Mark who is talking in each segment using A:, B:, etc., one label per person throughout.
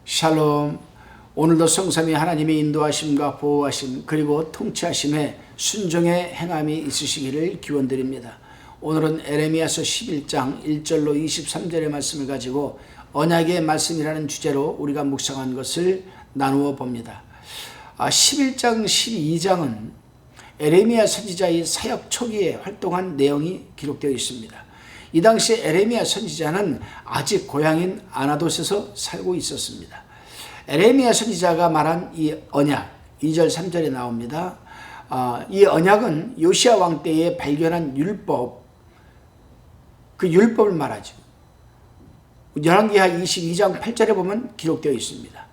A: 샬롬. 오늘도 성삼위 하나님의 인도하심과 보호하심 그리고 통치하심에 순종의 행함이 있으시기를 기원드립니다. 오늘은 에레미야서 11장 1절로 23절의 말씀을 가지고 언약의 말씀이라는 주제로 우리가 묵상한 것을 나누어 봅니다. 11장 12장은 에레미야 선지자의 사역 초기에 활동한 내용이 기록되어 있습니다. 이 당시에 에레미야 선지자는 아직 고향인 아나돗에서 살고 있었습니다. 에레미야 선지자가 말한 이 언약 2절 3절에 나옵니다. 이 언약은 요시야 왕 때에 발견한 율법, 그 율법을 말하죠. 열왕기하 22장 8절에 보면 기록되어 있습니다.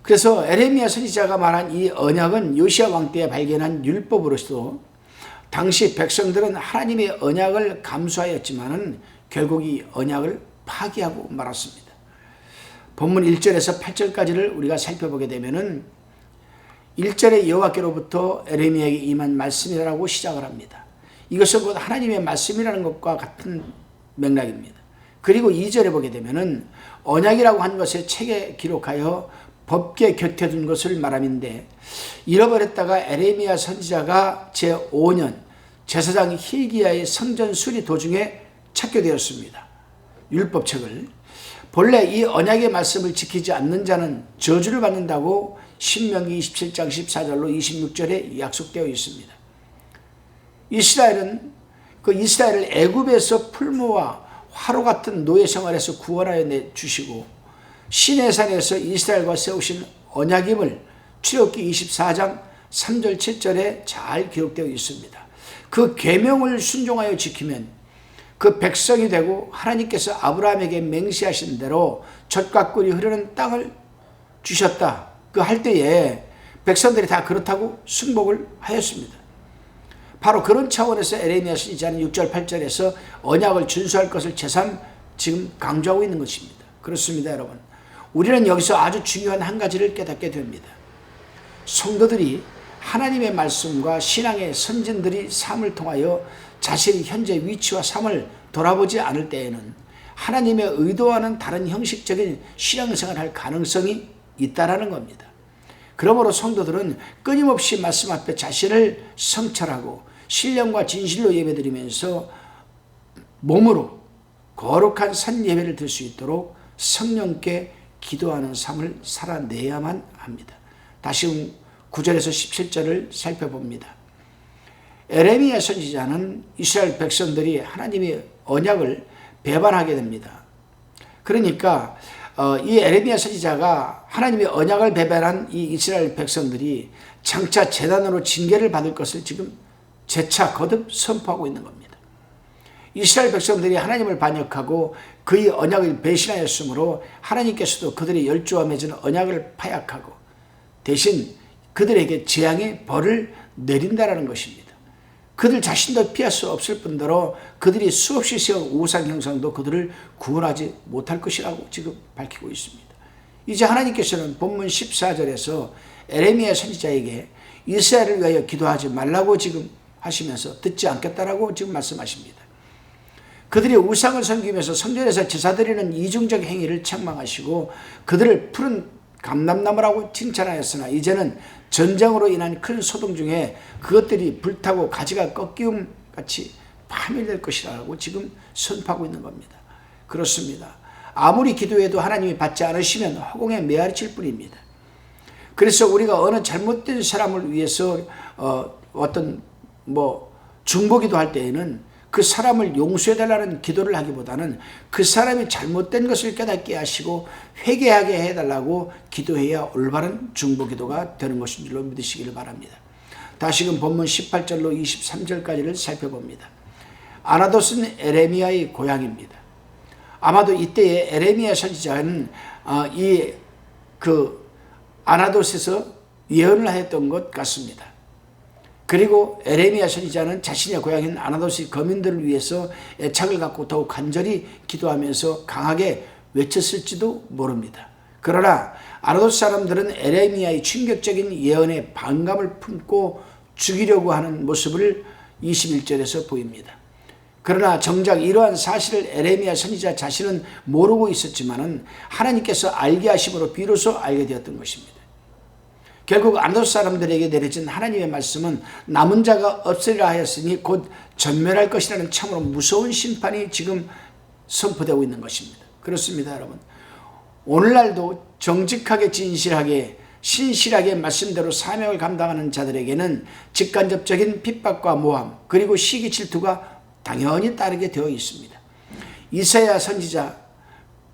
A: 그래서 에레미야 선지자가 말한 이 언약은 요시야 왕 때에 발견한 율법으로서 당시 백성들은 하나님의 언약을 감수하였지만은 결국 이 언약을 파기하고 말았습니다. 본문 1절에서 8절까지를 우리가 살펴보게 되면은 1절에 여호와께로부터 에레미야에게 임한 말씀이라고 시작을 합니다. 이것은 곧 하나님의 말씀이라는 것과 같은 맥락입니다. 그리고 2절에 보게 되면은 언약이라고 한 것을 책에 기록하여 법궤 곁에 둔 것을 말함인데, 잃어버렸다가 에레미야 선지자가 제5년 제사장 hil기야의 성전 수리 도중에 찾게 되었습니다. 율법책을. 본래 이 언약의 말씀을 지키지 않는 자는 저주를 받는다고 신명기 27장 14절로 26절에 약속되어 있습니다. 이스라엘은 이스라엘을 애굽에서 풀무와 화로 같은 노예 생활에서 구원하여 내주시고 시내산에서 이스라엘과 세우신 언약임을 출애굽기 24장 3절 7절에 잘 기록되어 있습니다. 그 계명을 순종하여 지키면 그 백성이 되고 하나님께서 아브라함에게 맹세하신 대로 젖과 꿀이 흐르는 땅을 주셨다. 그 할 때에 백성들이 다 그렇다고 승복을 하였습니다. 바로 그런 차원에서 에레미야 선지자는 6절 8절에서 언약을 준수할 것을 재삼 지금 강조하고 있는 것입니다. 그렇습니다, 여러분. 우리는 여기서 아주 중요한 한 가지를 깨닫게 됩니다. 성도들이 하나님의 말씀과 신앙의 선진들이 삶을 통하여 자신의 현재 위치와 삶을 돌아보지 않을 때에는 하나님의 의도와는 다른 형식적인 신앙생활을 할 가능성이 있다라는 겁니다. 그러므로 성도들은 끊임없이 말씀 앞에 자신을 성찰하고 신령과 진실로 예배드리면서 몸으로 거룩한 산 예배를 드릴 수 있도록 성령께 기도하는 삶을 살아내야만 합니다. 다시 9절에서 17절을 살펴봅니다. 에레미야 선지자는 이스라엘 백성들이 하나님의 언약을 배반하게 됩니다. 그러니까 이 에레미야 선지자가 하나님의 언약을 배반한 이 이스라엘 백성들이 장차 재단으로 징계를 받을 것을 지금 재차 거듭 선포하고 있는 겁니다. 이스라엘 백성들이 하나님을 반역하고 그의 언약을 배신하였으므로 하나님께서도 그들의 열조와 맺은 언약을 파약하고 대신 그들에게 재앙의 벌을 내린다라는 것입니다. 그들 자신도 피할 수 없을 뿐더러 그들이 수없이 세운 우상 형상도 그들을 구원하지 못할 것이라고 지금 밝히고 있습니다. 이제 하나님께서는 본문 14절에서 에레미야 선지자에게 이스라엘을 위하여 기도하지 말라고 지금 하시면서 듣지 않겠다라고 지금 말씀하십니다. 그들이 우상을 섬기면서 성전에서 제사드리는 이중적 행위를 책망하시고 그들을 푸른 감람나무라고 칭찬하였으나 이제는 전쟁으로 인한 큰 소동 중에 그것들이 불타고 가지가 꺾이움같이 파멸될 것이라고 지금 선포하고 있는 겁니다. 그렇습니다. 아무리 기도해도 하나님이 받지 않으시면 허공에 메아리칠 뿐입니다. 그래서 우리가 어느 잘못된 사람을 위해서 어떤 중보기도 할 때에는 그 사람을 용서해달라는 기도를 하기보다는 그 사람이 잘못된 것을 깨닫게 하시고 회개하게 해달라고 기도해야 올바른 중보기도가 되는 것인 줄로 믿으시기를 바랍니다. 다시금 본문 18절로 23절까지를 살펴봅니다. 아나돗은 에레미야의 고향입니다. 아마도 이때에 에레미야 선지자는 아나돗에서 예언을 하였던 것 같습니다. 그리고 에레미야 선지자는 자신의 고향인 아나돗의 거민들을 위해서 애착을 갖고 더욱 간절히 기도하면서 강하게 외쳤을지도 모릅니다. 그러나 아나돗 사람들은 에레미야의 충격적인 예언에 반감을 품고 죽이려고 하는 모습을 21절에서 보입니다. 그러나 정작 이러한 사실을 에레미야 선지자 자신은 모르고 있었지만은 하나님께서 알게 하심으로 비로소 알게 되었던 것입니다. 결국 안토 사람들에게 내려진 하나님의 말씀은 남은 자가 없으리라 하였으니 곧 전멸할 것이라는 참으로 무서운 심판이 지금 선포되고 있는 것입니다. 그렇습니다, 여러분. 오늘날도 정직하게 진실하게 신실하게 말씀대로 사명을 감당하는 자들에게는 직간접적인 핍박과 모함 그리고 시기 질투가 당연히 따르게 되어 있습니다. 이사야 선지자,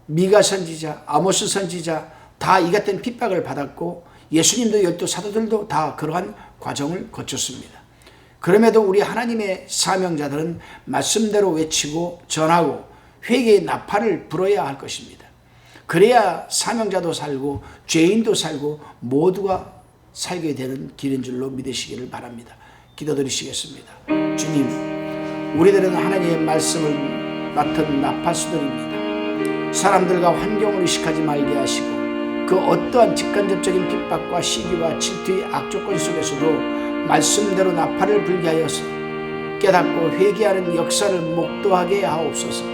A: 미가 선지자, 아모스 선지자 다 이 같은 핍박을 받았고 예수님도 12 사도들도 다 그러한 과정을 거쳤습니다. 그럼에도 우리 하나님의 사명자들은 말씀대로 외치고 전하고 회개의 나팔을 불어야 할 것입니다. 그래야 사명자도 살고 죄인도 살고 모두가 살게 되는 길인 줄로 믿으시기를 바랍니다. 기도드리시겠습니다. 주님, 우리들은 하나님의 말씀을 맡은 나팔수들입니다. 사람들과 환경을 의식하지 말게 하시고 그 어떠한 직간접적인 핍박과 시기와 질투의 악조건 속에서도 말씀대로 나팔을 불게 하여서 깨닫고 회개하는 역사를 목도하게 하옵소서.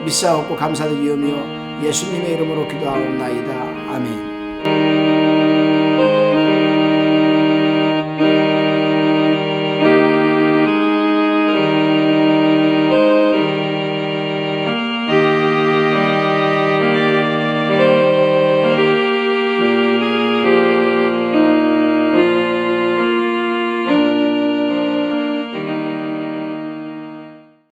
A: 믿사옵고 감사드리오며 예수님의 이름으로 기도하옵나이다. 아멘.